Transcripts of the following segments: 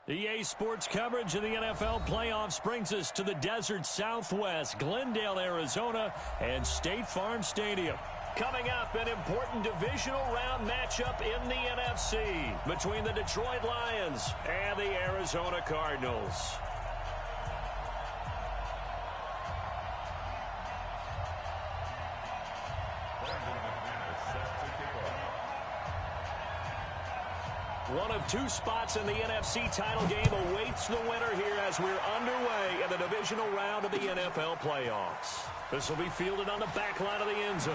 EA Sports coverage of the NFL playoffs brings us to the desert Southwest, Glendale, Arizona, and State Farm Stadium. Coming up, an important divisional round matchup in the NFC between the Detroit Lions and the Arizona Cardinals. One of two spots in the NFC title game awaits the winner here as we're underway in the divisional round of the NFL playoffs. This will be fielded on the back line of the end zone.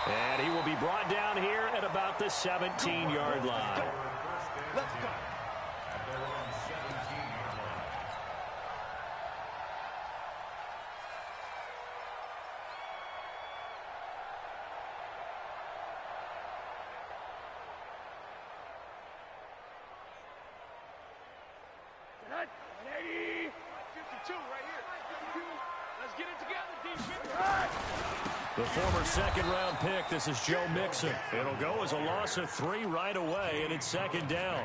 And he will be brought down here at about the 17-yard line. Let's go. The former second-round pick, this is Joe Mixon. It'll go as a loss of 3 right away, and it's second down.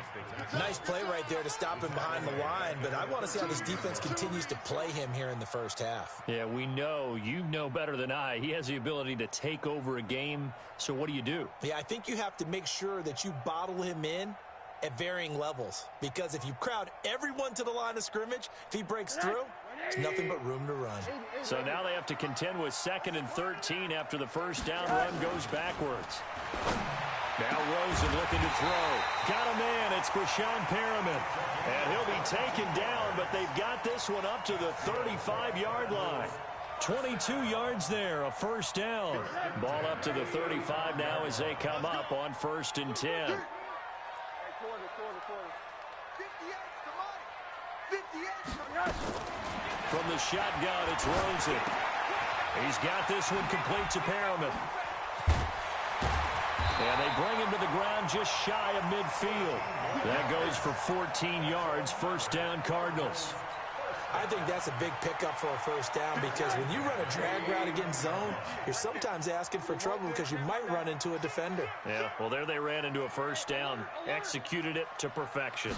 Nice play right there to stop him behind the line, but I want to see how this defense continues to play him here in the first half. Yeah, we know. You know better than I. He has the ability to take over a game, so what do? Yeah, I think you have to make sure that you bottle him in at varying levels, because if you crowd everyone to the line of scrimmage, if he breaks through, there's nothing but room to run. So now they have to contend with 2nd and 13 after the first down run goes backwards. Now Rosen looking to throw. Got a man. It's Brashon Perriman. And he'll be taken down, but they've got this one up to the 35-yard line. 22 yards there, a first down. Ball up to the 35 now as they come up on 1st and 10. From the shotgun, it's Rosen. He's got this one complete to Perriman. And they bring him to the ground just shy of midfield. That goes for 14 yards, first down Cardinals. I think that's a big pickup for a first down, because when you run a drag route against zone, you're sometimes asking for trouble because you might run into a defender. Yeah, well, there they ran into a first down, executed it to perfection.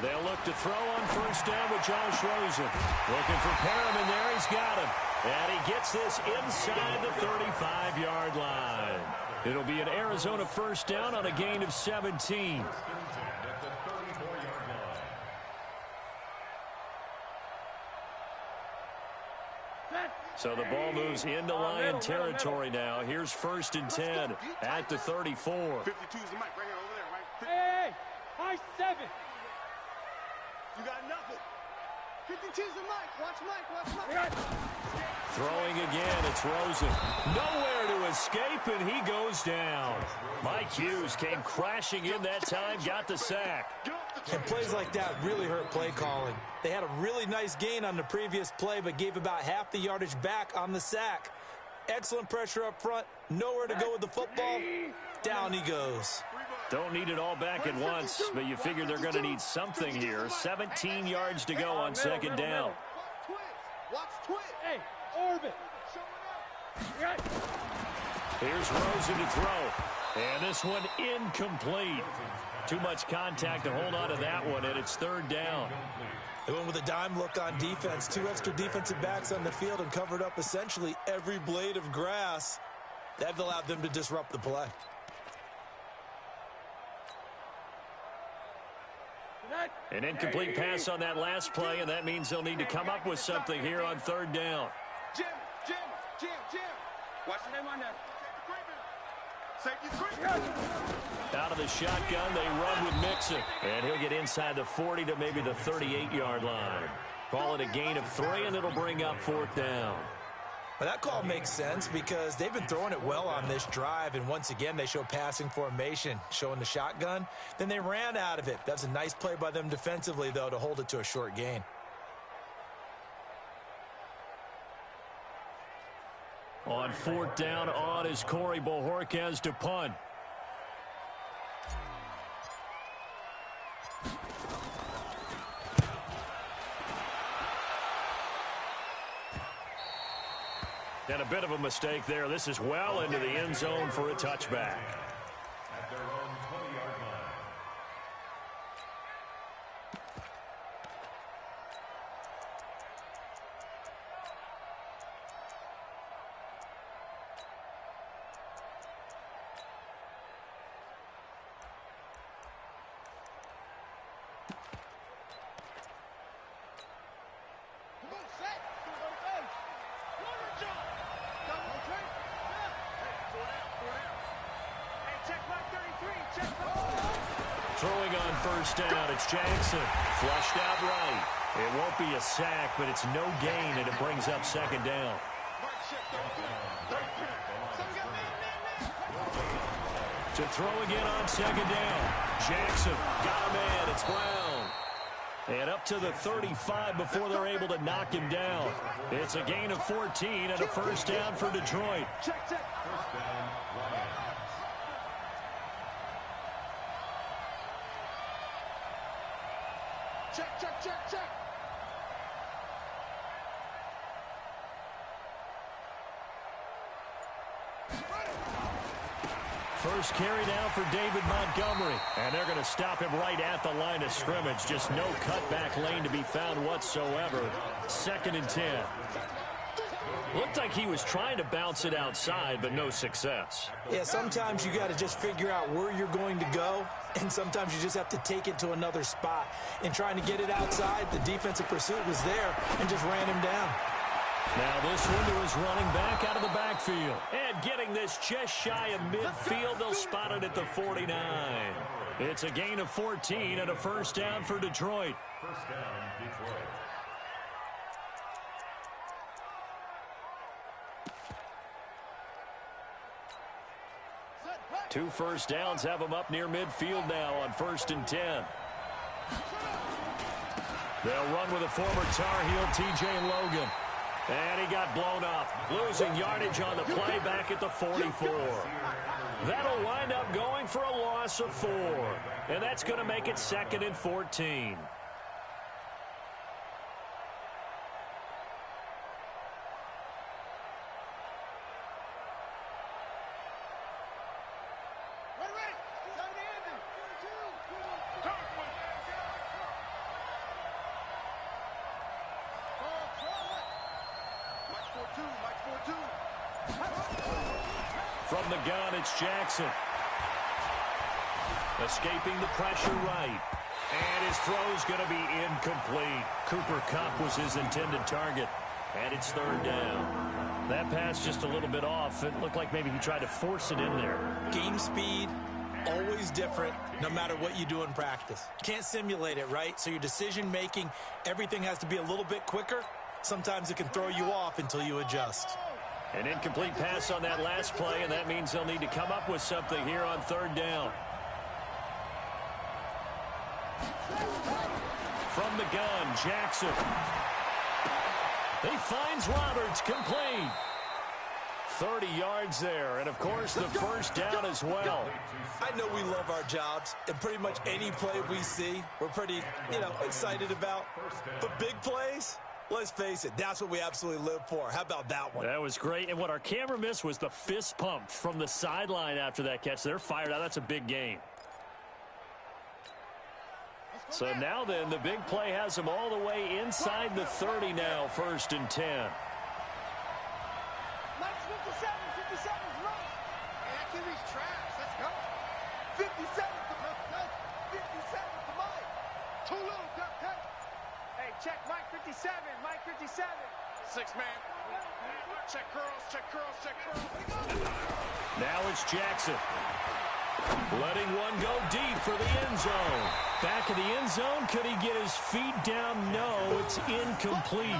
They'll look to throw on first down with Josh Rosen. Looking for Perriman there. He's got him. And he gets this inside the 35-yard line. It'll be an Arizona first down on a gain of 17. So the ball moves into Lion territory now. Here's 1st and 10 at the 34. 52's the mic right here over there, right? Hey, high 7. You got nothing. 52's the mic. Watch Mike. Throwing again, it's Rosen. Nowhere to escape, and he goes down. Mike Hughes came crashing in that time, got the sack. And plays like that really hurt play calling. They had a really nice gain on the previous play, but gave about half the yardage back on the sack. Excellent pressure up front. Nowhere to go with the football. Down he goes. Don't need it all back at once, but you figure they're going to need something here. 17 yards to go on second down. Watch twist. Hey, orbit. Here's Rosen to throw. And this one incomplete. Too much contact to hold on to that one, and it's 3rd down. They went with a dime look on defense. 2 extra defensive backs on the field and covered up essentially every blade of grass. That allowed them to disrupt the play. An incomplete pass on that last play, and that means they'll need to come up with something here on 3rd down. Jim. Watch the name on that. Out of the shotgun, they run with Mixon. And he'll get inside the 40 to maybe the 38-yard line. Call it a gain of 3, and it'll bring up 4th down. But that call makes sense because they've been throwing it well on this drive, and once again they show passing formation, showing the shotgun. Then they ran out of it. That's a nice play by them defensively, though, to hold it to a short gain. On 4th down, on is Corey Bojorquez to punt. And a bit of a mistake there. This is well into the end zone for a touchback. first down. It's Jackson. Flushed out right. It won't be a sack, but it's no gain, and it brings up second down. To throw again on second down. Jackson got a man. It's Brown. And up to the 35 before they're able to knock him down. It's a gain of 14 and a first down for Detroit. Check, check. Check, check, check, check. First carry down for David Montgomery. And they're going to stop him right at the line of scrimmage. Just no cutback lane to be found whatsoever. 2nd and 10. Looked like he was trying to bounce it outside, but no success. Yeah, sometimes you got to just figure out where you're going to go, and sometimes you just have to take it to another spot. In trying to get it outside, the defensive pursuit was there and just ran him down. Now this one to his running back out of the backfield. And getting this just shy of midfield, they'll spot it at the 49. It's a gain of 14 and a first down for Detroit. First down, Detroit. Two first downs have them up near midfield now on 1st and 10. They'll run with a former Tar Heel, T.J. Logan. And he got blown up, losing yardage on the play back at the 44. That'll wind up going for a loss of 4. And that's going to make it 2nd and 14. From the gun, it's Jackson. Escaping the pressure right. And his throw's going to be incomplete. Cooper Kupp was his intended target. And it's 3rd down. That pass just a little bit off. It looked like maybe he tried to force it in there. Game speed, always different, no matter what you do in practice. Can't simulate it, right? So your decision-making, everything has to be a little bit quicker. Sometimes it can throw you off until you adjust. An incomplete pass on that last play, and that means they'll need to come up with something here on 3rd down. From the gun, Jackson. He finds Roberts, complete. 30 yards there, and of course the first down as well. I know we love our jobs, and pretty much any play we see, we're pretty, excited about. But big plays, let's face it, that's what we absolutely live for. How about that one? That was great, and what our camera missed was the fist pump from the sideline after that catch. They're fired out. That's a big gain. So now then, the big play has them all the way inside the 30 now, 1st and 10. Mike's 57, 57's right. Hey, that QB's trash. Let's go. 57 to Mike. Too little, cut. Hey, check Mike 57. Mike 57. 6 man. Check curls, check curls, check curls. Now it's Jackson. Letting one go deep for the end zone. Back in the end zone, could he get his feet down? No, it's incomplete.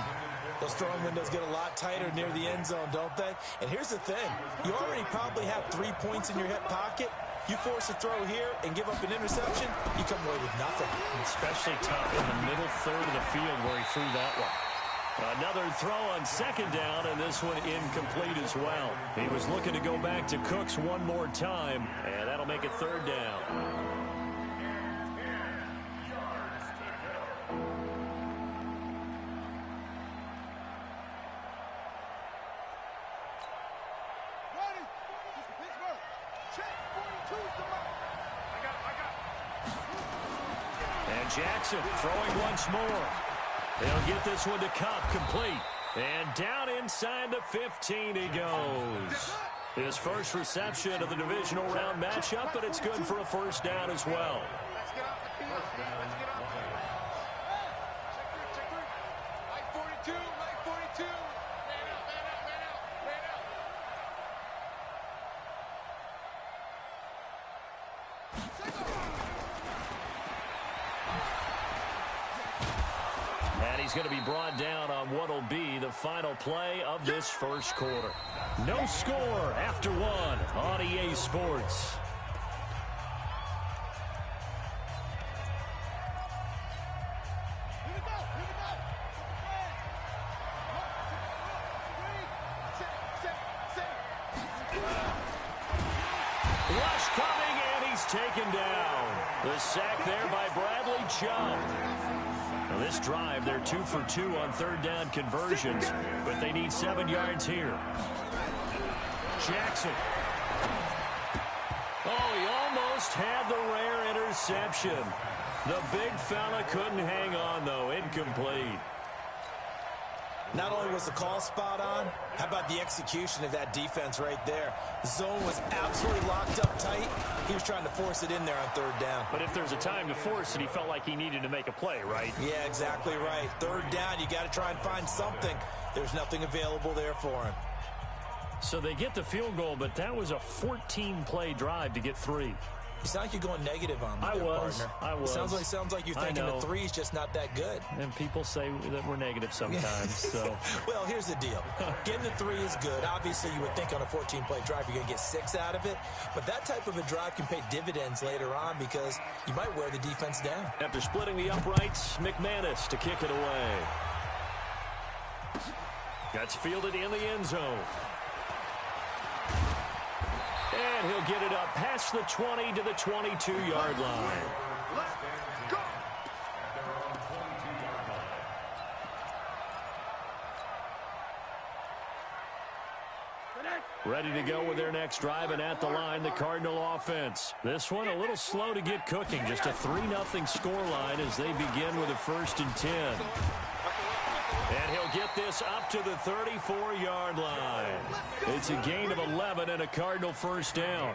Those throwing windows get a lot tighter near the end zone, don't they? And here's the thing. You already probably have 3 points in your hip pocket. You force a throw here and give up an interception, you come away with nothing. Especially tough in the middle third of the field where he threw that one. Another throw on 2nd down, and this one incomplete as well. He was looking to go back to Cooks one more time, and that'll make it 3rd down. And Jackson throwing once more. They'll get this one to Kupp, complete. And down inside the 15 he goes. His first reception of the divisional round matchup, but it's good for a first down as well. Let's get off the field. Let's get off the field. Check three. Mike 42, Mike 42. Man out, man out, man out, man out. he's going to be brought down on what will be the final play of this first quarter. No score after one on EA Sports. Rush coming, and he's taken down. The sack there by Bradley Chubb. Now this drive, they're 2 for 2 on third down conversions, but they need 7 yards here. Jackson. Oh, he almost had the rare interception. The big fella couldn't hang on, though. Incomplete. Not only was the call spot on, how about the execution of that defense right there? The zone was absolutely locked up tight. He was trying to force it in there on third down. But if there's a time to force it, he felt like he needed to make a play, right? Yeah, exactly right. Third down, you got to try and find something. There's nothing available there for him. So they get the field goal, but that was a 14-play drive to get 3. You sound like you're going negative on me, I was. It sounds like you're thinking the 3's just not that good. And people say that we're negative sometimes. So, well, here's the deal. Getting the 3 is good. Obviously, you would think on a 14-play drive you're going to get 6 out of it. But that type of a drive can pay dividends later on because you might wear the defense down. After splitting the uprights, McManus to kick it away. That's fielded in the end zone. And he'll get it up past the 20 to the 22-yard line. Let's go. Ready to go with their next drive, and at the line, the Cardinal offense. This one a little slow to get cooking. Just a 3-0 score line as they begin with a 1st and 10. And he'll get this up to the 34-yard line. It's a gain of 11 and a Cardinal first down.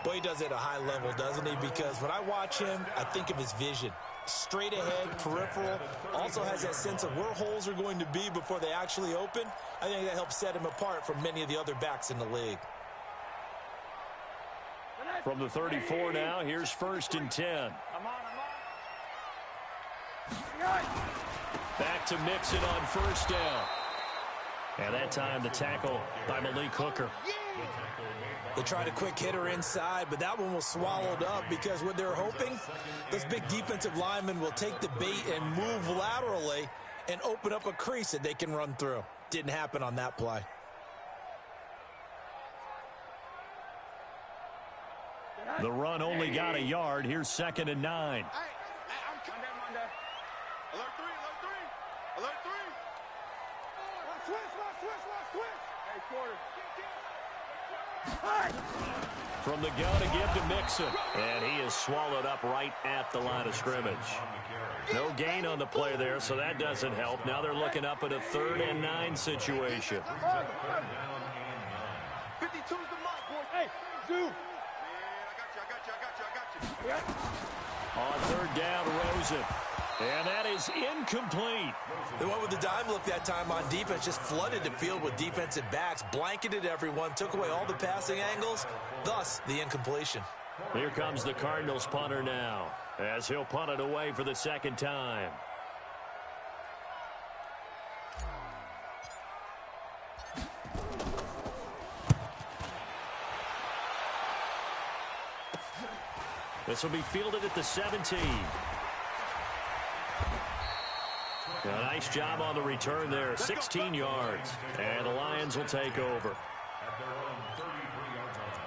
Boy, he does it at a high level, doesn't he? Because when I watch him, I think of his vision. Straight ahead, peripheral. Also has that sense of where holes are going to be before they actually open. I think that helps set him apart from many of the other backs in the league. From the 34 now, here's 1st and 10. Back to Mixon on 1st down. And that time the tackle by Malik Hooker. They tried a quick hitter inside, but that one was swallowed up because what they're hoping, those big defensive linemen will take the bait and move laterally and open up a crease that they can run through. Didn't happen on that play. The run only got a yard. Here's 2nd and 9. I'm alert 3, alert 3, alert 3. Watch switch. Hey, quarter. From the gun again to Mixon. And he is swallowed up right at the line of scrimmage. No gain on the play there, so that doesn't help. Now they're looking up at a 3rd and 9 situation. 52's the mark, boys. Hey, Zoo. I got you. On 3rd down, Rosen. And that is incomplete. They went with the dime look that time on defense, just flooded the field with defensive backs, blanketed everyone, took away all the passing angles, thus the incompletion. Here comes the Cardinals punter now, as he'll punt it away for the 2nd time. This will be fielded at the 17. A nice job on the return there, 16 yards. And the Lions will take over. At their own 33-yard line.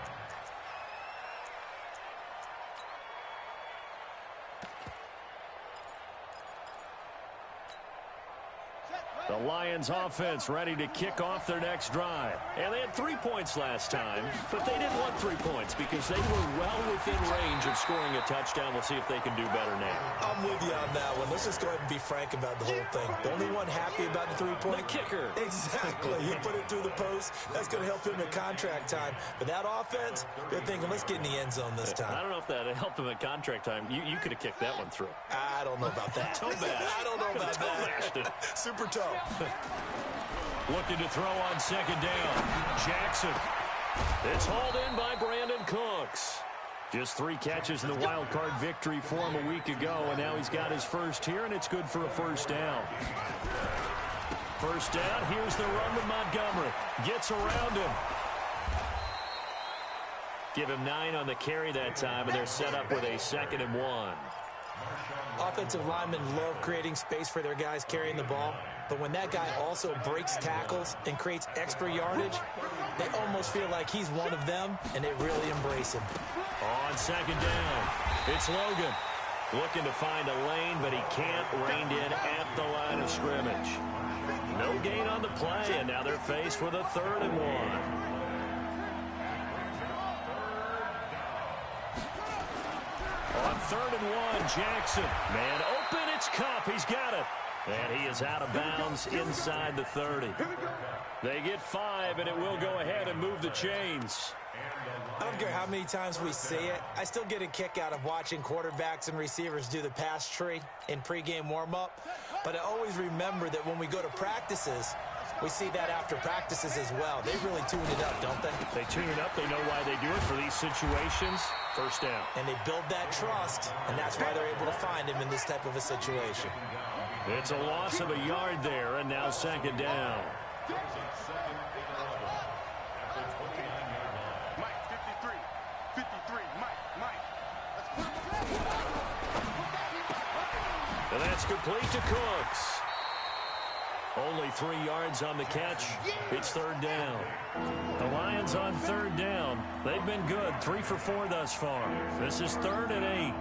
The Lions offense ready to kick off their next drive. And they had 3 points last time, but they didn't want 3 points because they were well within range of scoring a touchdown. We'll see if they can do better now. I'm with you on that one. Let's just go ahead and be frank about the whole thing. The only one happy about the 3-point? The kicker. Exactly. He put it through the post. That's going to help him at contract time. But that offense, they're thinking, let's get in the end zone this time. I don't know if that helped him at contract time. You could have kicked that one through. I don't know about that. Toe bash. I don't know about that. Super toe. Looking to throw on 2nd down. Jackson. It's hauled in by Brandon Cooks. Just 3 catches in the wild card victory for him a week ago, and now he's got his first here, and it's good for a first down. First down, here's the run with Montgomery. Gets around him. Give him 9 on the carry that time, and they're set up with a 2nd and 1. Offensive linemen love creating space for their guys carrying the ball, but when that guy also breaks tackles and creates extra yardage, they almost feel like he's one of them, and they really embrace him. On 2nd down, it's Logan. Looking to find a lane, but he can't. Reined in at the line of scrimmage. No gain on the play, and now they're faced with a 3rd and 1. On 3rd and 1, Jackson. Man open, it's Cup. He's got it. And he is out of bounds inside the 30. They get 5, and it will go ahead and move the chains. I don't care how many times we see it. I still get a kick out of watching quarterbacks and receivers do the pass tree in pregame warm-up. But I always remember that when we go to practices, we see that after practices as well. They really tune it up, don't they? They tune it up. They know why they do it for these situations. First down. And they build that trust, and that's why they're able to find him in this type of a situation. It's a loss of a yard there, and now 2nd down. Mike, 53. 53, Mike. And that's complete to Cooks. Only 3 yards on the catch. It's 3rd down. The Lions on 3rd down. They've been good. 3 for 4 thus far. This is 3rd and 8.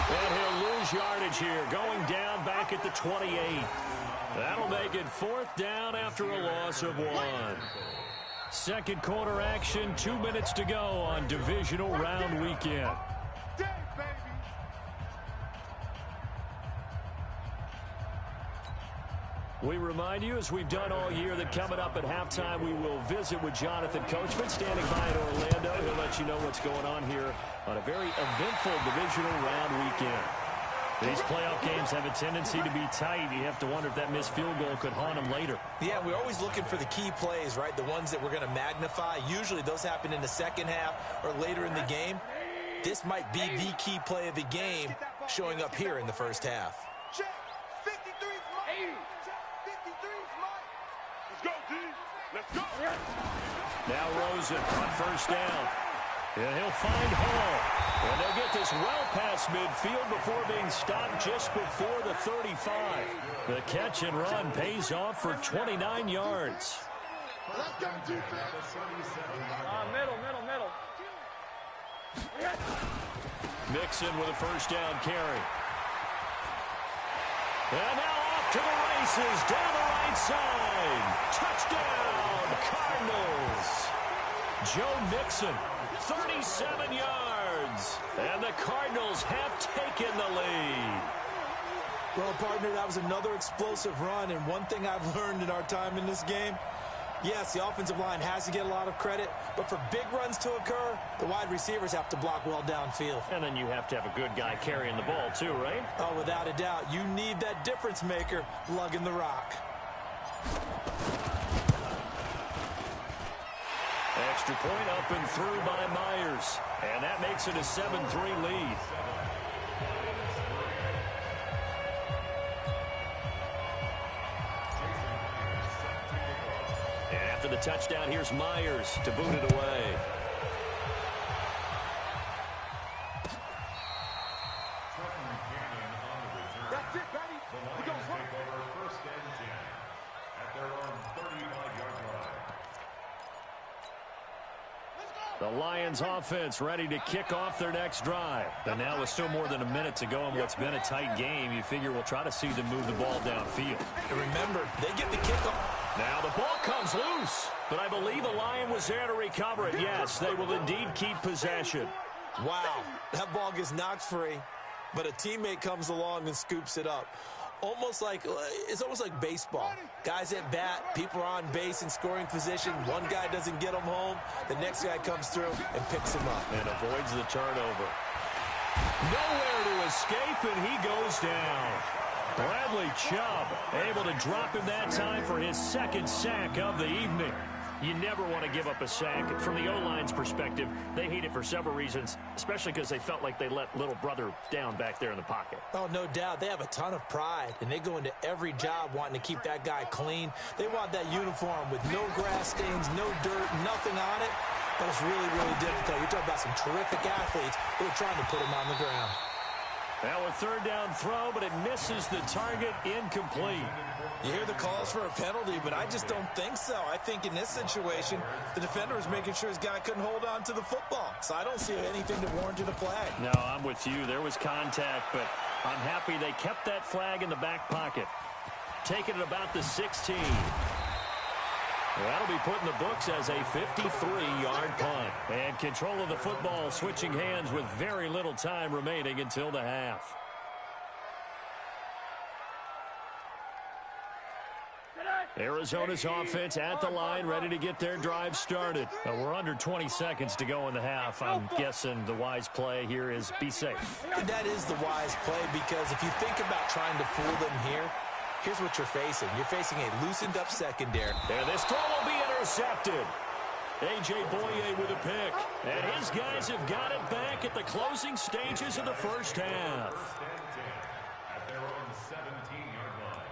And he'll lose yardage here. Going down back at the 28. That'll make it 4th down after a loss of 1. Second quarter action, 2 minutes to go on divisional round weekend. We remind you, as we've done all year, that coming up at halftime, we will visit with Jonathan Coachman, standing by in Orlando. He'll let you know what's going on here on a very eventful divisional round weekend. These playoff games have a tendency to be tight. You have to wonder if that missed field goal could haunt them later. Yeah, we're always looking for the key plays, right? The ones that we're going to magnify. Usually those happen in the second half or later in the game. This might be the key play of the game showing up here in the first half. Check. 53's Mike. Check. 53's Mike. Let's go, D. Let's go. Now Rosen on first down. And he'll find Hall. And they'll get this well past midfield before being stopped just before the 35. The catch and run pays off for 29 yards. Let's go, defense. Middle. Mixon with a first down carry. And now off to the races down the right side. Touchdown, Cardinals. Joe Mixon, 37 yards. And the Cardinals have taken the lead. Well, partner, that was another explosive run. And one thing I've learned in our time in this game, yes, the offensive line has to get a lot of credit, but for big runs to occur, the wide receivers have to block well downfield. And then you have to have a good guy carrying the ball too, right? Oh, without a doubt. You need that difference maker lugging the rock. Extra point up and through by Myers. And that makes it a 7-3 lead. And after the touchdown, here's Myers to boot it away. That's it, baby. We go First and 10 at their own 35-yard line. The Lions offense ready to kick off their next drive. And now with still more than a minute to go in what's been a tight game, you figure we'll try to see them move the ball downfield. And remember, they get the kickoff. Now the ball comes loose, but I believe the Lion was there to recover it. Yes, they will indeed keep possession. Wow, that ball gets knocked free, but a teammate comes along and scoops it up. It's almost like baseball. Guys at bat, people are on base in scoring position. One guy doesn't get him home. The next guy comes through and picks him up. And avoids the turnover. Nowhere to escape, and he goes down. Bradley Chubb able to drop him that time for his second sack of the evening. You never want to give up a sack. From the O-line's perspective, they hate it for several reasons, especially because they felt like they let little brother down back there in the pocket. Oh, no doubt. They have a ton of pride, and they go into every job wanting to keep that guy clean. They want that uniform with no grass stains, no dirt, nothing on it. But it's really, really difficult. You're talking about some terrific athletes who are trying to put him on the ground. Now a third down throw, but it misses the target, incomplete. You hear the calls for a penalty, but I just don't think so. I think in this situation, the defender was making sure his guy couldn't hold on to the football. So I don't see anything that warranted a flag. No, I'm with you. There was contact, but I'm happy they kept that flag in the back pocket. Taking it about the 16. That'll be put in the books as a 53-yard punt. And control of the football switching hands with very little time remaining until the half. Arizona's offense at the line, ready to get their drive started. We're under 20 seconds to go in the half. I'm guessing the wise play here is be safe. And that is the wise play, because if you think about trying to fool them here, here's what you're facing. You're facing a loosened-up secondary. And this throw will be intercepted. A.J. Boye with a pick. And his guys have got it back at the closing stages of the first half. At their own 17-yard line.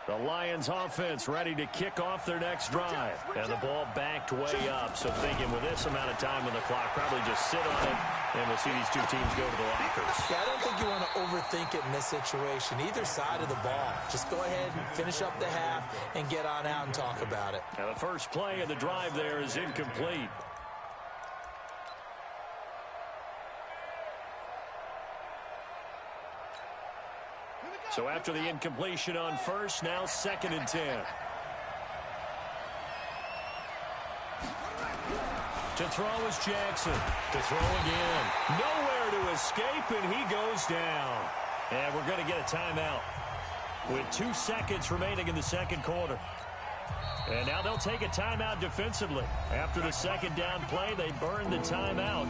The Lions offense ready to kick off their next drive. And the ball backed way up. So thinking with this amount of time on the clock, probably just sit on it, and we'll see these two teams go to the lockers. Yeah, I don't think you want to overthink it in this situation. Either side of the ball. Just go ahead and finish up the half and get on out and talk about it. Now the first play of the drive there is incomplete. So after the incompletion on first, now 2nd and 10. To throw is Jackson. To throw again. Nowhere to escape, and he goes down. And we're going to get a timeout with 2 seconds remaining in the second quarter. And now they'll take a timeout defensively. After the second down play, they burn the timeout,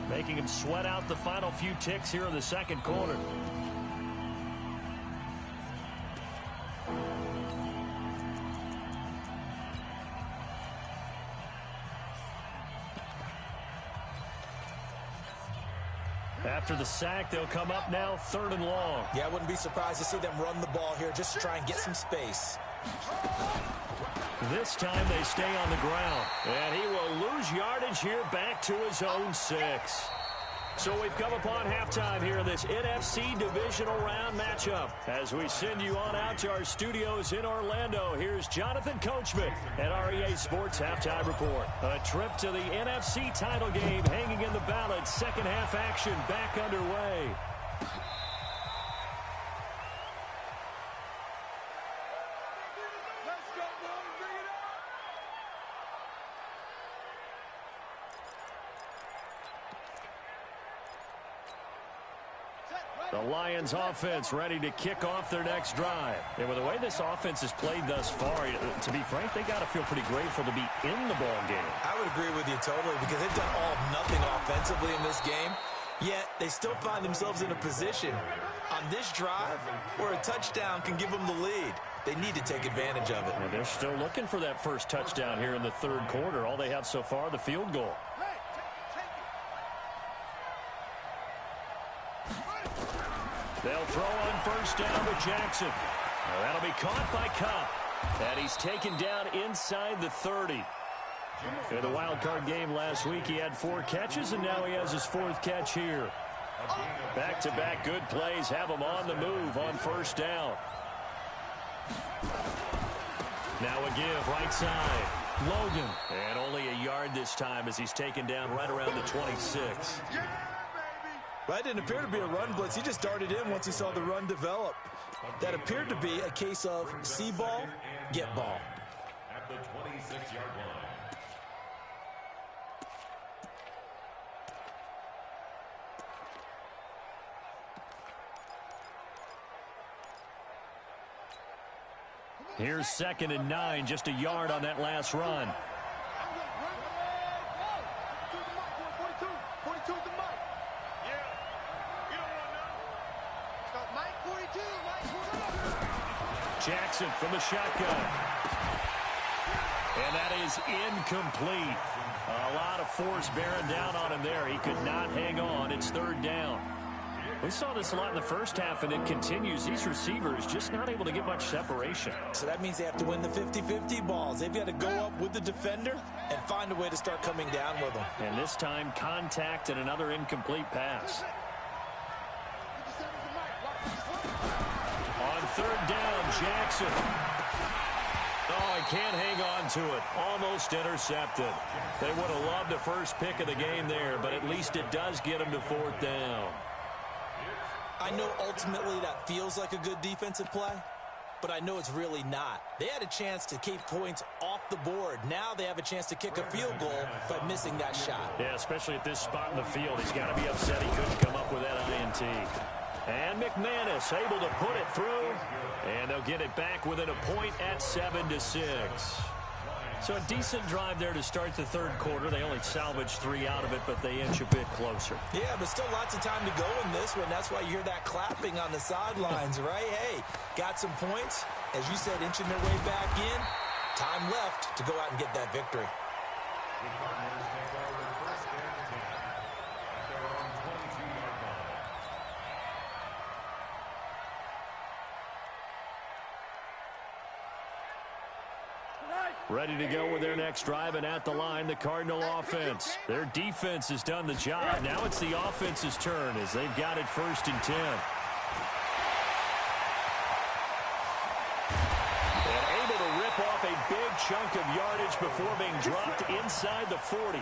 making them sweat out the final few ticks here in the second quarter. After the sack, they'll come up now 3rd and long. Yeah, I wouldn't be surprised to see them run the ball here just to try and get some space. This time they stay on the ground. And he will lose yardage here back to his own 6. So we've come upon halftime here in this NFC Divisional Round matchup. As we send you on out to our studios in Orlando, here's Jonathan Coachman at REA Sports Halftime Report. A trip to the NFC title game hanging in the balance. Second half action back underway. The Lions offense ready to kick off their next drive. And with the way this offense has played thus far, to be frank, they got to feel pretty grateful to be in the ball game. I would agree with you totally, because they've done all of nothing offensively in this game, yet they still find themselves in a position on this drive where a touchdown can give them the lead. They need to take advantage of it. And they're still looking for that first touchdown here in the third quarter. All they have so far, the field goal. They'll throw on first down to Jackson. Now that'll be caught by Kupp. And he's taken down inside the 30. In the wild card game last week, he had 4 catches, and now he has his 4th catch here. Back-to-back good plays have him on the move on first down. Now a give right side. Logan. And only a yard this time as he's taken down right around the 26. That didn't appear to be a run blitz. He just darted in once he saw the run develop. That appeared to be a case of see ball, get ball. At the 26-yard line. Here's 2nd and 9, just a yard on that last run. Jackson from the shotgun. And that is incomplete. A lot of force bearing down on him there. He could not hang on. It's third down. We saw this a lot in the first half, and it continues. These receivers just not able to get much separation. So that means they have to win the 50-50 balls. They've got to go up with the defender and find a way to start coming down with them. And this time, contact and another incomplete pass. On third down, Jackson. Oh, he can't hang on to it. Almost intercepted. They would have loved the first pick of the game there, but at least it does get them to fourth down. I know ultimately that feels like a good defensive play, but I know it's really not. They had a chance to keep points off the board. Now they have a chance to kick a field goal by missing that shot. Yeah, especially at this spot in the field. He's got to be upset he couldn't come up with that INT. And McManus able to put it through, and they'll get it back within a point at 7-6. So a decent drive there to start the third quarter. They only salvaged 3 out of it, but they inch a bit closer. Yeah, but still lots of time to go in this one. That's why you hear that clapping on the sidelines, right? Hey, got some points. As you said, inching their way back in. Time left to go out and get that victory. Ready to go with their next drive, and at the line, the Cardinal offense. Their defense has done the job. Now it's the offense's turn as they've got it 1st and 10. And able to rip off a big chunk of yardage before being dropped inside the 40.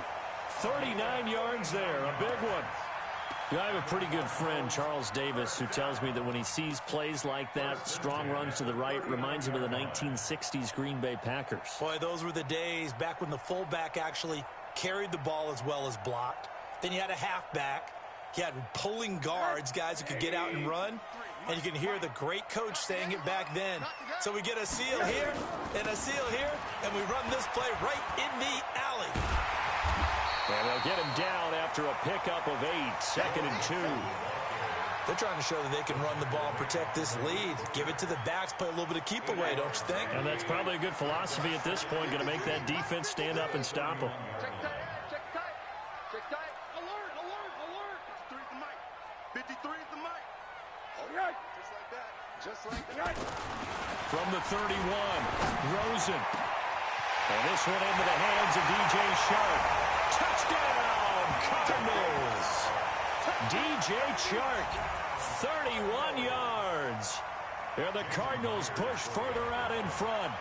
39 yards there, a big one. I have a pretty good friend, Charles Davis, who tells me that when he sees plays like that, strong runs to the right, reminds him of the 1960s Green Bay Packers. Boy, those were the days back when the fullback actually carried the ball as well as blocked. Then you had a halfback. You had pulling guards, guys who could get out and run. And you can hear the great coach saying it back then. So we get a seal here and a seal here, and we run this play right in the alley. And they'll get him down after a pickup of 8, 2nd and 2. They're trying to show that they can run the ball, protect this lead. Give it to the backs, play a little bit of keep away, don't you think? And that's probably a good philosophy at this point, going to make that defense stand up and stop them. Check tight, check tight, check tight. Alert, alert, alert. 53 is the mic. 53 is the mic. All right. Just like that. Just like that. From the 31, Rosen. And this one into the hands of DJ Shark. Touchdown, Cardinals. DJ Chark, 31 yards. And the Cardinals push further out in front.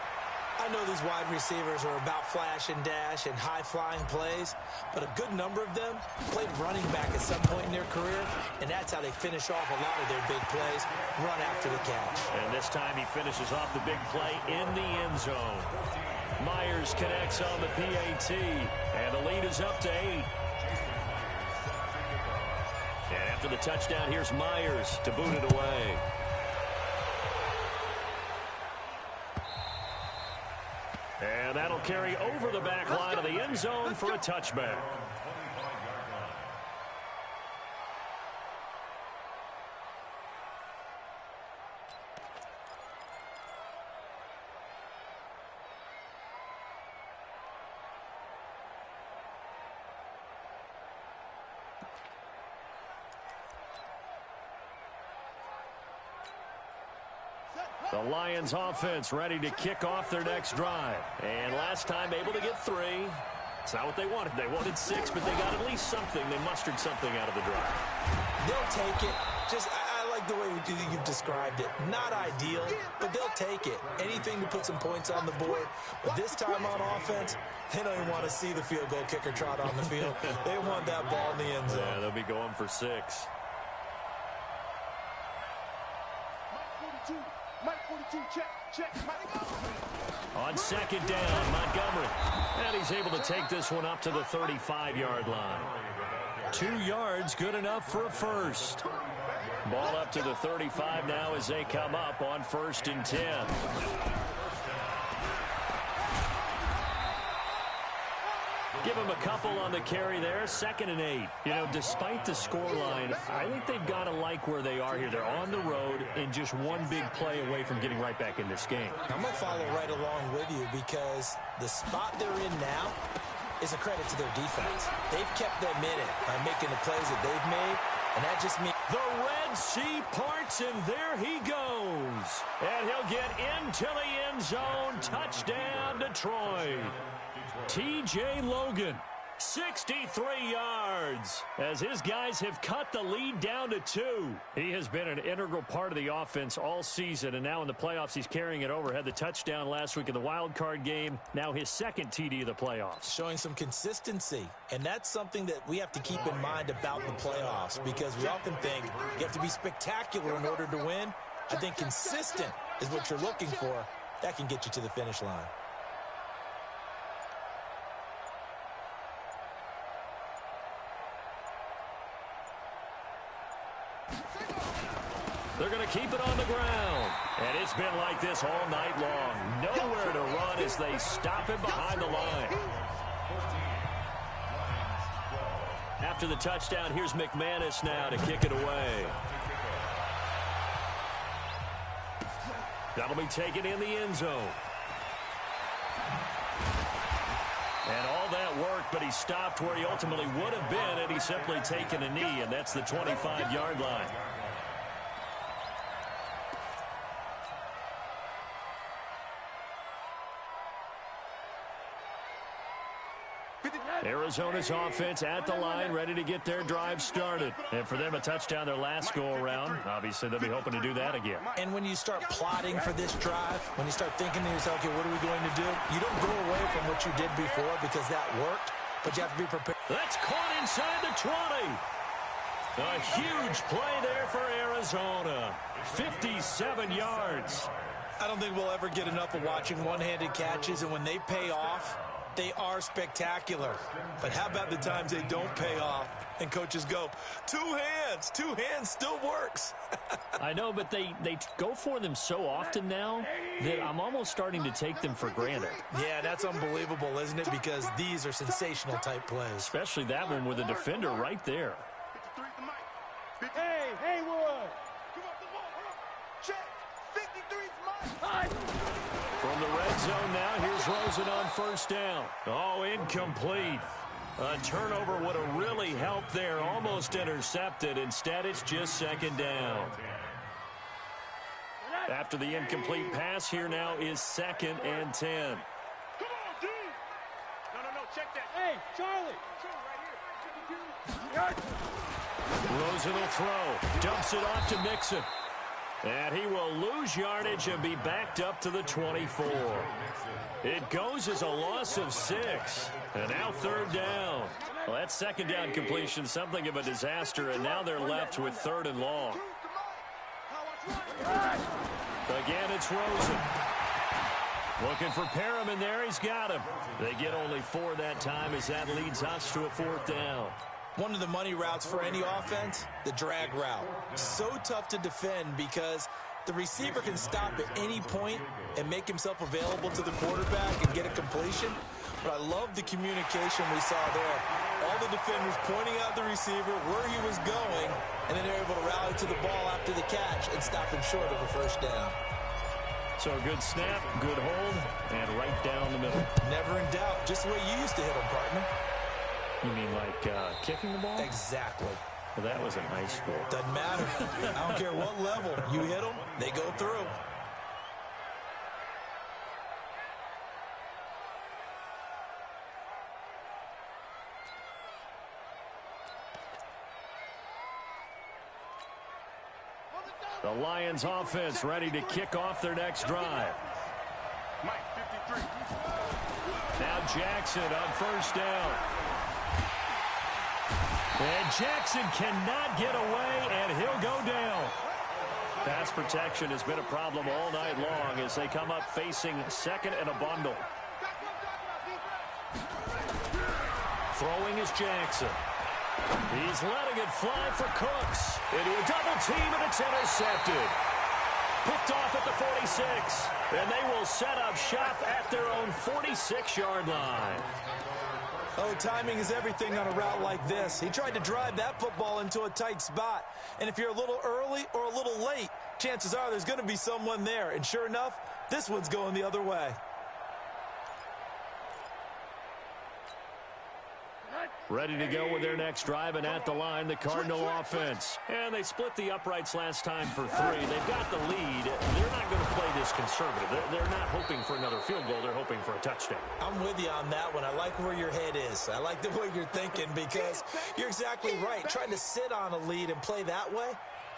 I know these wide receivers are about flash and dash and high-flying plays, but a good number of them played running back at some point in their career, and that's how they finish off a lot of their big plays, run after the catch. And this time he finishes off the big play in the end zone. Myers connects on the PAT, and the lead is up to 8. And after the touchdown, here's Myers to boot it away. And that'll carry over the back line of the end zone for a touchback. The Lions offense ready to kick off their next drive. And last time able to get 3. It's not what they wanted. They wanted 6, but they got at least something. They mustered something out of the drive. They'll take it. Just, I like the way you've described it. Not ideal, but they'll take it. Anything to put some points on the board. But this time on offense, they don't even want to see the field goal kicker trot on the field. They want that ball in the end zone. Yeah, they'll be going for 6. Mike 42, check, Mike. On 2nd down, Montgomery. And he's able to take this one up to the 35-yard line. 2 yards, good enough for a first. Ball up to the 35 now as they come up on 1st and 10. Give him a couple on the carry there, 2nd and 8. You know, despite the scoreline, I think they've got to like where they are here. They're on the road and just one big play away from getting right back in this game. I'm going to follow right along with you because the spot they're in now is a credit to their defense. They've kept them in it by making the plays that they've made, and that just means the Red Sea parts, and there he goes. And he'll get into the end zone. Touchdown, Detroit. T.J. Logan, 63 yards, as his guys have cut the lead down to 2. He has been an integral part of the offense all season, and now in the playoffs he's carrying it over. Had the touchdown last week in the wild card game, now his 2nd TD of the playoffs. Showing some consistency, and that's something that we have to keep in mind about the playoffs because we often think you have to be spectacular in order to win. I think consistent is what you're looking for. That can get you to the finish line. They're going to keep it on the ground. And it's been like this all night long. Nowhere to run as they stop him behind the line. After the touchdown, here's McManus now to kick it away. That'll be taken in the end zone. And all that worked, but he stopped where he ultimately would have been had he simply taken a knee, and that's the 25-yard line. Arizona's offense at the line, ready to get their drive started. And for them, a touchdown their last go-around. Obviously, they'll be hoping to do that again. And when you start plotting for this drive, when you start thinking to yourself, okay, what are we going to do? You don't go away from what you did before because that worked, but you have to be prepared. That's caught inside the 20. A huge play there for Arizona. 57 yards. I don't think we'll ever get enough of watching one-handed catches, and when they pay off, they are spectacular. But how about the times they don't pay off and coaches go, two hands still works. I know, but they go for them so often now that I'm almost starting to take them for granted. Yeah, that's unbelievable, isn't it? Because these are sensational type plays. Especially that one with a defender right there. Hey, Haywood! Come on. Check. 53's mine. From the red zone now, here's Rosen on 1st down. Oh, incomplete. A turnover would have really helped there. Almost intercepted. Instead, it's just 2nd down. After the incomplete pass, here now is 2nd and 10. Come on, D! No, check that. Hey, Charlie! Right here. Rosen will throw. Dumps it off to Mixon. And he will lose yardage and be backed up to the 24. It goes as a loss of 6. And now 3rd down. Well, that 2nd down completion, something of a disaster, and now they're left with 3rd and long. Again, it's Rosen. Looking for Perriman there. He's got him. They get only 4 that time as that leads us to a 4th down. One of the money routes for any offense, the drag route. So tough to defend because the receiver can stop at any point and make himself available to the quarterback and get a completion. But I love the communication we saw there. All the defenders pointing out the receiver, where he was going, and then they're able to rally to the ball after the catch and stop him short of a 1st down. So a good snap, good hold, and right down the middle. Never in doubt. Just the way you used to hit them, partner. You mean like kicking the ball? Exactly. Well, that was in high school. Doesn't matter. I don't care what level. You hit them, they go through. The Lions offense ready to kick off their next drive. Mike, 53. Now Jackson on 1st down. And Jackson cannot get away, and he'll go down. Pass protection has been a problem all night long as they come up facing 2nd and a bundle. Throwing is Jackson. He's letting it fly for Cooks. Into a double team, and it's intercepted. Picked off at the 46. And they will set up shop at their own 46-yard line. Oh, timing is everything on a route like this. He tried to drive that football into a tight spot. And if you're a little early or a little late, chances are there's going to be someone there. And sure enough, this one's going the other way. Ready to go with their next drive, and at the line, the Cardinal offense. And they split the uprights last time for 3. They've got the lead. They're not going to play this conservative. They're not hoping for another field goal. They're hoping for a touchdown. I'm with you on that one. I like where your head is. I like the way you're thinking because you're exactly right. Trying to sit on a lead and play that way,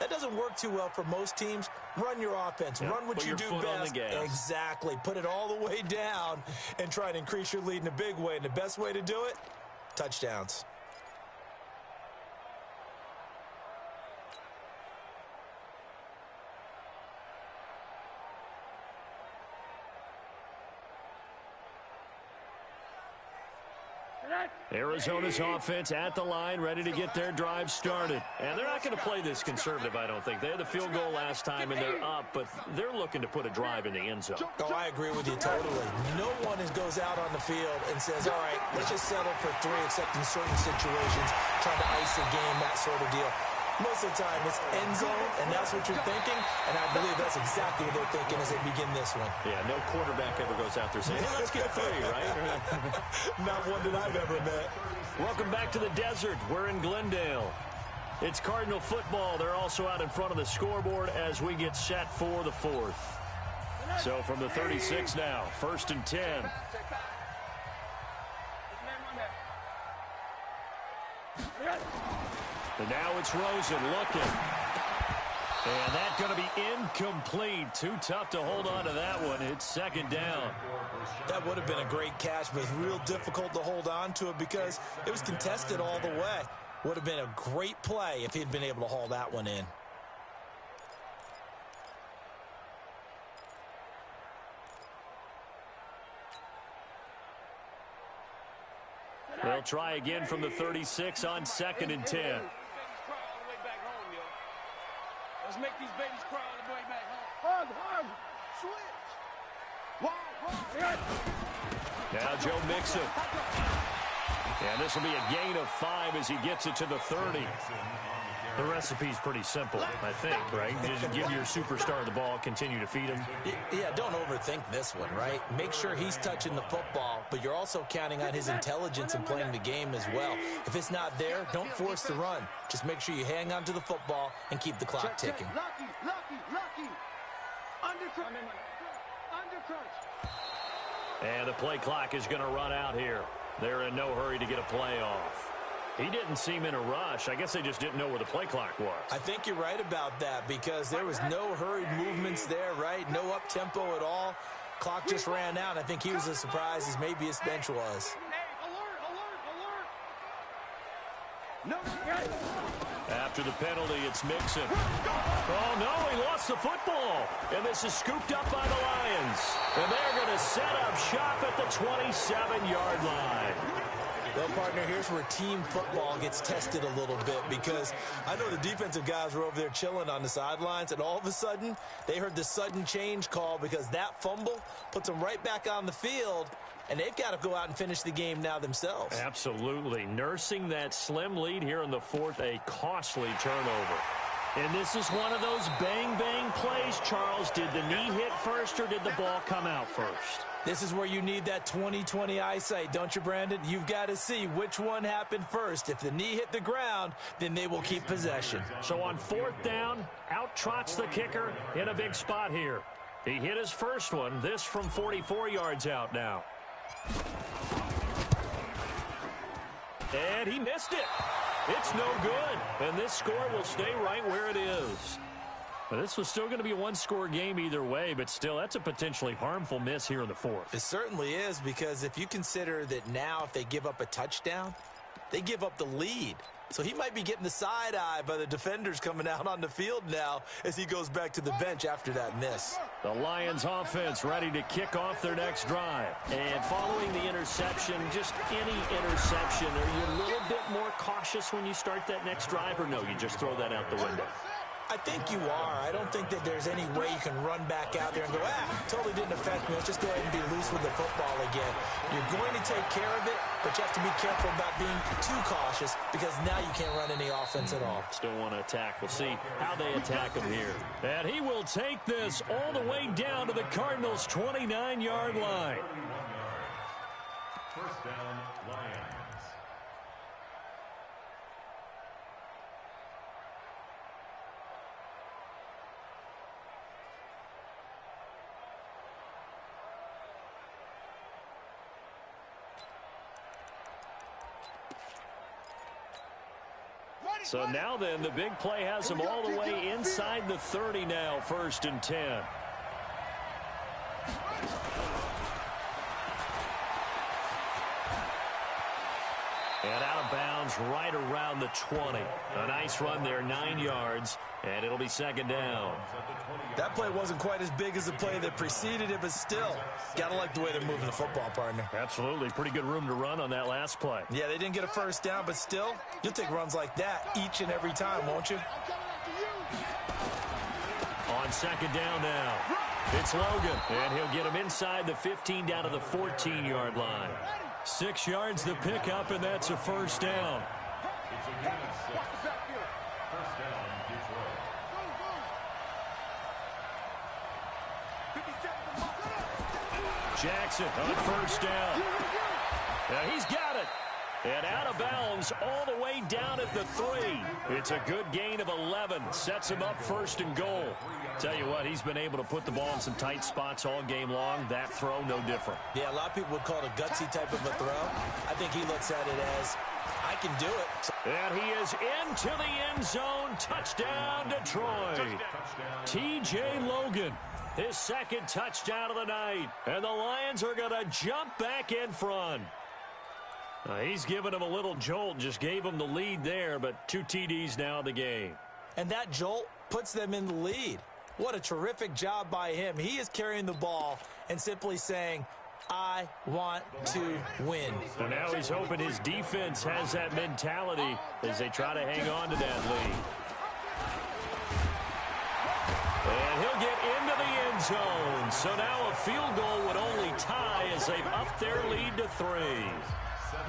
that doesn't work too well for most teams. Run your offense. Run what you do best. Exactly. Put it all the way down and try to increase your lead in a big way. And the best way to do it, touchdowns. Arizona's offense at the line, ready to get their drive started. And they're not going to play this conservative, I don't think. They had the field goal last time, and they're up, but they're looking to put a drive in the end zone. Oh, I agree with you totally. No one goes out on the field and says, all right, let's just settle for 3, except in certain situations, trying to ice a game, that sort of deal. Most of the time, it's end zone, and that's what you're thinking, and I believe that's exactly what they're thinking as they begin this one. Yeah, no quarterback ever goes out there saying, hey, let's get 3, right? Not one that I've ever met. Welcome back to the desert. We're in Glendale. It's Cardinal football. They're also out in front of the scoreboard as we get set for the 4th. So from the 36 now, 1st and 10. And now it's Rosen looking. And that's going to be incomplete. Too tough to hold on to that one. It's 2nd down. That would have been a great catch, but it's real difficult to hold on to it because it was contested all the way. Would have been a great play if he'd been able to haul that one in. They'll try again from the 36 on 2nd and 10. Let's make these babies cry all the way back home. Hug, switch. Now Joe Mixon. And this will be a gain of 5 as he gets it to the 30. The recipe's pretty simple, I think, right? Just give your superstar the ball, continue to feed him. Yeah, don't overthink this one, right? Make sure he's touching the football, but you're also counting on his intelligence in playing the game as well. If it's not there, don't force the run. Just make sure you hang on to the football and keep the clock ticking. Lucky. Undercrunch. And the play clock is going to run out here. They're in no hurry to get a play off. He didn't seem in a rush. I guess they just didn't know where the play clock was. I think you're right about that because there was no hurried movements there, right? No up-tempo at all. Clock just ran out. I think he was as surprised as maybe his bench was. After the penalty, it's Mixon. Oh, no, he lost the football. And this is scooped up by the Lions. And they're going to set up shop at the 27-yard line. Well, partner, here's where team football gets tested a little bit because I know the defensive guys were over there chilling on the sidelines, and all of a sudden, they heard the sudden change call because that fumble puts them right back on the field, and they've got to go out and finish the game now themselves. Absolutely. Nursing that slim lead here in the 4th, a costly turnover. And this is one of those bang-bang plays, Charles. Did the knee hit first or did the ball come out first? This is where you need that 20/20 eyesight, don't you, Brandon? You've got to see which one happened first. If the knee hit the ground, then they will keep possession. So on 4th down, out trots the kicker in a big spot here. He hit his first one, this from 44 yards out now. And he missed it. It's no good. And this score will stay right where it is. But this was still going to be a one-score game either way, but still, that's a potentially harmful miss here in the 4th. It certainly is, because if you consider that now if they give up a touchdown, they give up the lead. So he might be getting the side eye by the defenders coming out on the field now as he goes back to the bench after that miss. The Lions offense ready to kick off their next drive. And following the interception, just any interception, are you a little bit more cautious when you start that next drive, or no, you just throw that out the window? I think you are. I don't think that there's any way you can run back out there and go, totally didn't affect me. Let's just go ahead and be loose with the football again. You're going to take care of it, but you have to be careful about being too cautious because now you can't run any offense at all. Still want to attack. We'll see how they attack him here. And he will take this all the way down to the Cardinals' 29-yard line. First down, Lions. So now then, the big play has him all the way inside the 30 now, 1st and 10. And out of bounds right around the 20. A nice run there, 9 yards, and it'll be 2nd down. That play wasn't quite as big as the play that preceded it, but still, gotta like the way they're moving the football, partner. Absolutely. Pretty good room to run on that last play. Yeah, they didn't get a first down, but still, you'll take runs like that each and every time, won't you? On 2nd down now, it's Logan, and he'll get him inside the 15 down to the 14-yard line. 6 yards the pickup, and that's a 1st down. It's a unit 6. First down, Detroit. Jackson on 1st down. Now he's got it. And out of bounds all the way down at the 3. It's a good gain of 11. Sets him up 1st and goal. Tell you what, he's been able to put the ball in some tight spots all game long. That throw, no different. Yeah, a lot of people would call it a gutsy type of a throw. I think he looks at it as, I can do it. And he is into the end zone. Touchdown, Detroit. T.J. Logan, his 2nd touchdown of the night. And the Lions are going to jump back in front. He's given him a little jolt, just gave him the lead there, but 2 TDs now in the game. And that jolt puts them in the lead. What a terrific job by him. He is carrying the ball and simply saying, I want to win. And now he's hoping his defense has that mentality as they try to hang on to that lead. And he'll get into the end zone. So now a field goal would only tie as they've upped their lead to 3. 17.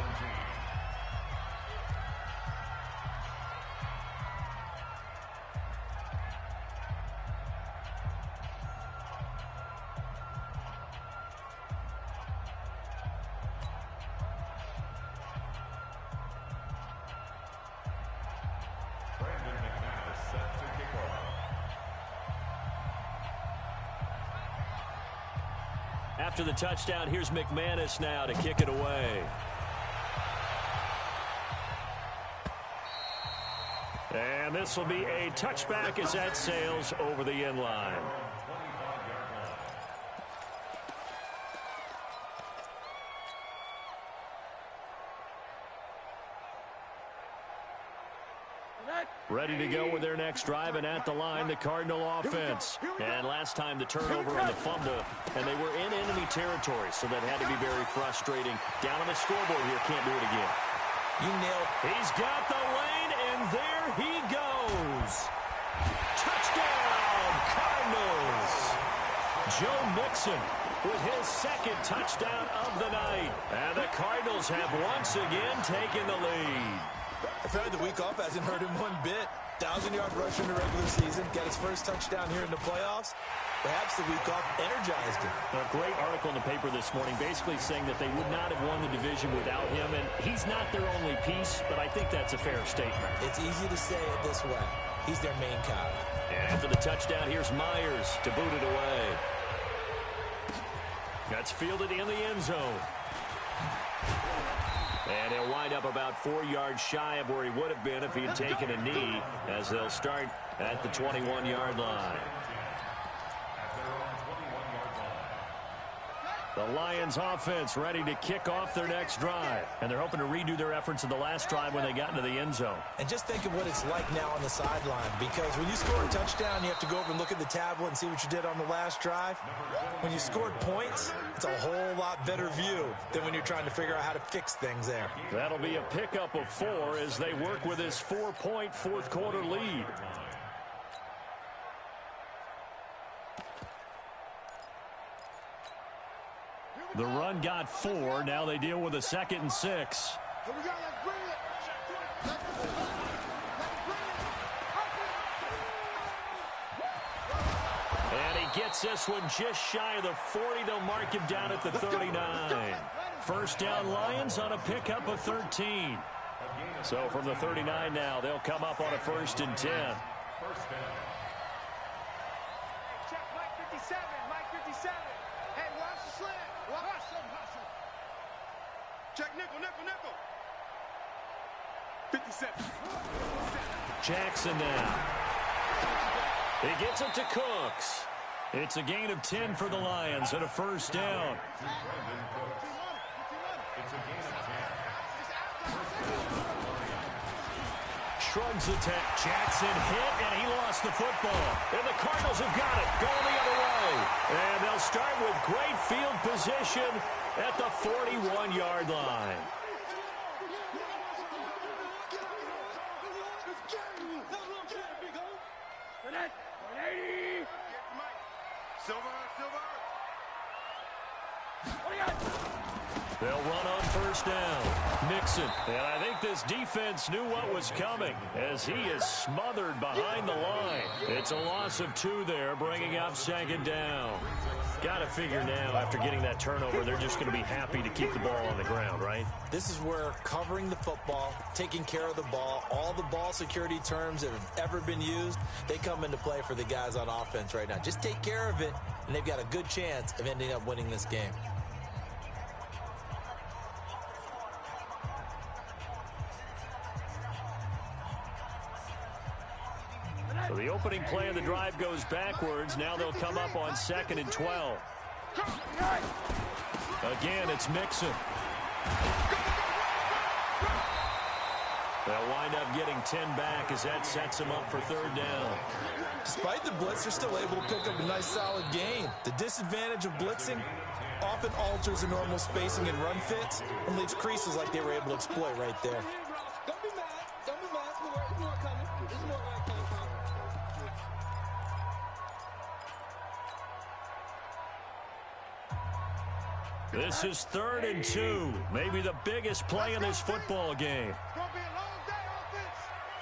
After the touchdown, here's McManus now to kick it away. And this will be a touchback as that sails over the end line. Ready to go with their next drive, and at the line, the Cardinal offense. And last time, the turnover on the fumble, and they were in enemy territory, so that had to be very frustrating. Down on the scoreboard here, can't do it again. You nailed it. He's got the lane, and there he goes. Touchdown, Cardinals. Joe Mixon with his 2nd touchdown of the night. And the Cardinals have once again taken the lead. I feel like the week off hasn't hurt him one bit. 1,000-yard rusher in the regular season. Got his first touchdown here in the playoffs. Perhaps the week off energized him. A great article in the paper this morning basically saying that they would not have won the division without him. And he's not their only piece, but I think that's a fair statement. It's easy to say it this way. He's their main guy. And after the touchdown, here's Myers to boot it away. That's fielded in the end zone. And he'll wind up about 4 yards shy of where he would have been if he had taken a knee, as they'll start at the 21-yard line. The Lions offense ready to kick off their next drive. And they're hoping to redo their efforts in the last drive when they got into the end zone. And just think of what it's like now on the sideline, because when you score a touchdown, you have to go over and look at the tablet and see what you did on the last drive. When you scored points, it's a whole lot better view than when you're trying to figure out how to fix things there. That'll be a pickup of 4 as they work with this 4-point fourth-quarter lead. The run got 4. Now they deal with a 2nd and 6. Here we go. Let's bring it. And he gets this one just shy of the 40. They'll mark him down at the 39. First down Lions on a pickup of 13. So from the 39 now, they'll come up on a 1st and 10. First down. Check Mike 57. Mike 57. Hey, watch the slant. Hustle. Check nickel. 57. Jackson now. He gets it to Cooks. It's a gain of 10 for the Lions and a 1st down. It's a gain of 10. Shrugs attack. Jackson hit, and he lost the football. And the Cardinals have got it, going the other way. And they'll start with great field position at the 41-yard line. They'll run on 1st down. Mixon. And I think this defense knew what was coming as he is smothered behind the line. It's a loss of 2 there, bringing up 2nd down. Got to figure now, after getting that turnover, they're just going to be happy to keep the ball on the ground, right? This is where covering the football, taking care of the ball, all the ball security terms that have ever been used, they come into play for the guys on offense right now. Just take care of it, and they've got a good chance of ending up winning this game. So the opening play of the drive goes backwards. Now they'll come up on 2nd and 12. Again, it's Mixon. They'll wind up getting 10 back as that sets them up for 3rd down. Despite the blitz, they're still able to pick up a nice solid gain. The disadvantage of blitzing often alters the normal spacing and run fits and leaves creases like they were able to exploit right there. Don't be mad. There's more coming. There's more coming. This is 3rd and 2. Maybe the biggest play in this football game. It's going to be a long day, offense.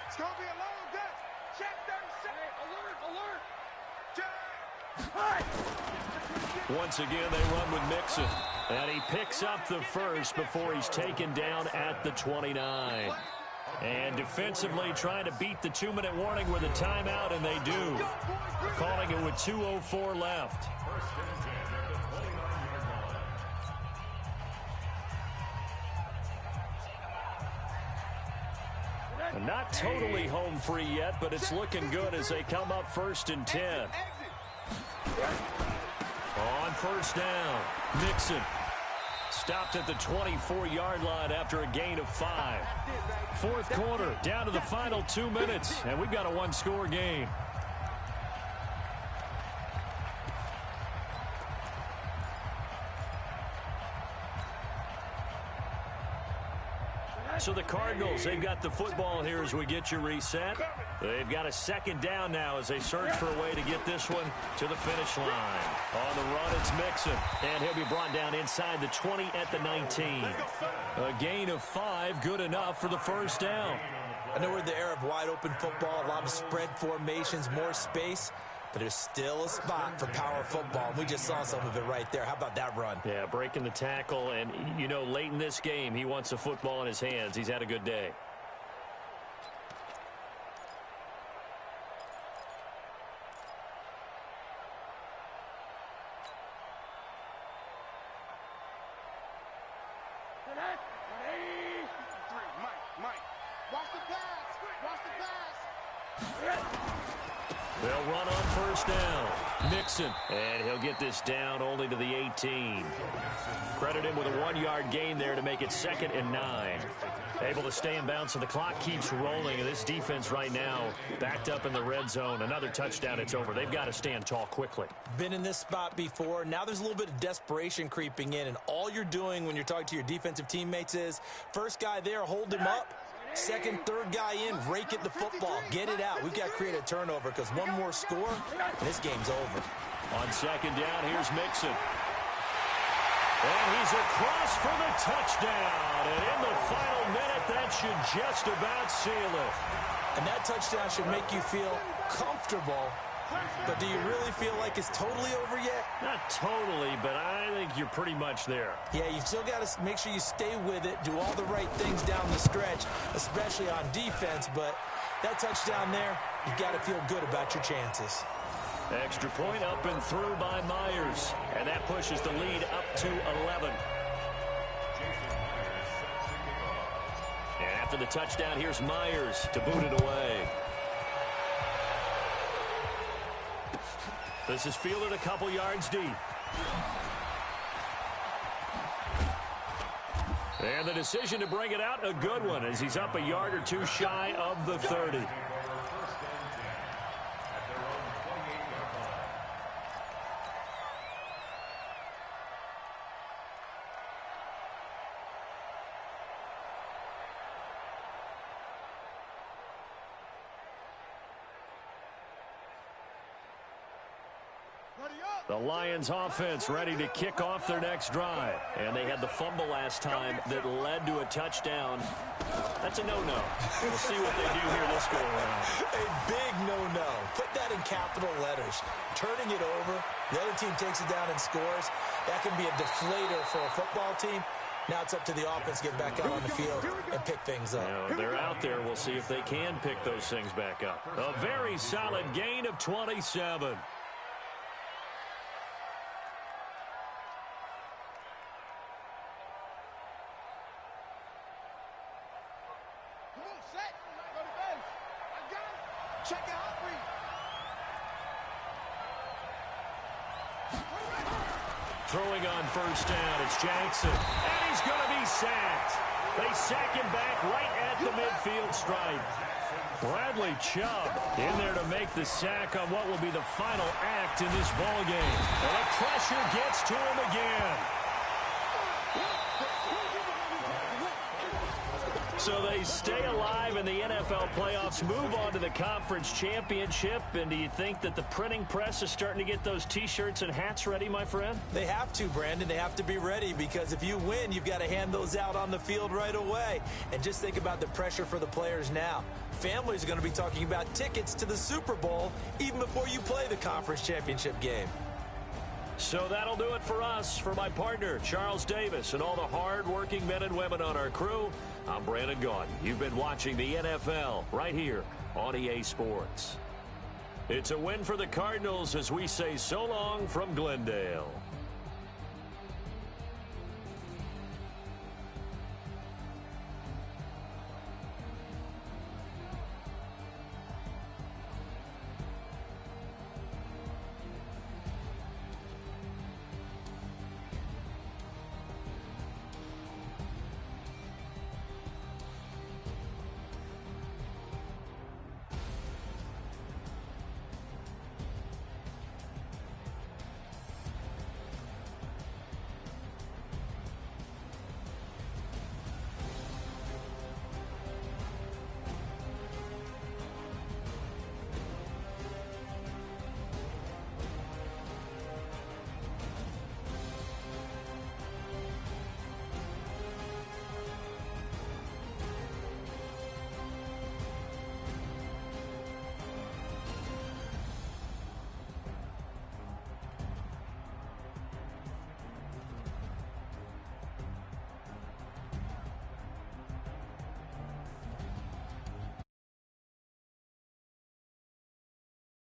It's going to be a long day. Check 37. Alert. Once again, they run with Mixon. And he picks up the 1st before he's taken down at the 29. And defensively trying to beat the 2-minute warning with a timeout, and they do. Calling it with 2:04 left. Not totally home free yet, but it's looking good as they come up 1st and 10. On 1st down, Mixon. Stopped at the 24-yard line after a gain of 5. 4th quarter, down to the final 2 minutes, and we've got a 1-score game. So the Cardinals, they've got the football here as we get you reset. They've got a 2nd down now as they search for a way to get this one to the finish line. On the run, it's Mixon, and he'll be brought down inside the 20 at the 19. A gain of 5, good enough for the 1st down. I know we're in the era of wide-open football, a lot of spread formations, more space, but there's still a spot for power football, and we just saw some of it right there. How about that run? Yeah, breaking the tackle, and, you know, late in this game, he wants the football in his hands. He's had a good day. Mike. Watch the pass. They'll run on 1st down. Mixon, and he'll get this down only to the 18. Credit him with a 1-yard gain there to make it 2nd and 9. Able to stay in bounds, so the clock keeps rolling, and this defense right now backed up in the red zone. Another touchdown, it's over. They've got to stand tall quickly. Been in this spot before. Now there's a little bit of desperation creeping in, and all you're doing when you're talking to your defensive teammates is, first guy there, hold him up. Second, third guy in, rake it the football. Get it out. We've got to create a turnover because one more score, and this game's over. On 2nd down, here's Mixon. And he's across for the touchdown. And in the final minute, that should just about seal it. And that touchdown should make you feel comfortable. But do you really feel like it's totally over yet? Not totally, but I think you're pretty much there. Yeah, you've still got to make sure you stay with it, do all the right things down the stretch, especially on defense. But that touchdown there, you've got to feel good about your chances. Extra point up and through by Myers. And that pushes the lead up to 11. And after the touchdown, here's Myers to boot it away. This is fielded a couple yards deep. And the decision to bring it out, a good one, as he's up a yard or two shy of the 30. The Lions offense ready to kick off their next drive. And they had the fumble last time that led to a touchdown. That's a no-no. We'll see what they do here this go around. A big no-no. Put that in capital letters. Turning it over, the other team takes it down and scores. That can be a deflator for a football team. Now it's up to the offense to get back out on the field and pick things up. They're out there. We'll see if they can pick those things back up. A very solid gain of 27. Check it out, Reed. Throwing on first down, it's Jackson. And he's going to be sacked. They sack him back right at the midfield stripe. Bradley Chubb in there to make the sack on what will be the final act in this ballgame. And the pressure gets to him again. So they stay alive in the NFL playoffs, move on to the conference championship. And do you think that the printing press is starting to get those T-shirts and hats ready, my friend? They have to, Brandon. They have to be ready because if you win, you've got to hand those out on the field right away. And just think about the pressure for the players now. Families are going to be talking about tickets to the Super Bowl even before you play the conference championship game. So that'll do it for us. For my partner, Charles Davis, and all the hard-working men and women on our crew, I'm Brandon Gaudin. You've been watching the NFL right here on EA Sports. It's a win for the Cardinals as we say so long from Glendale.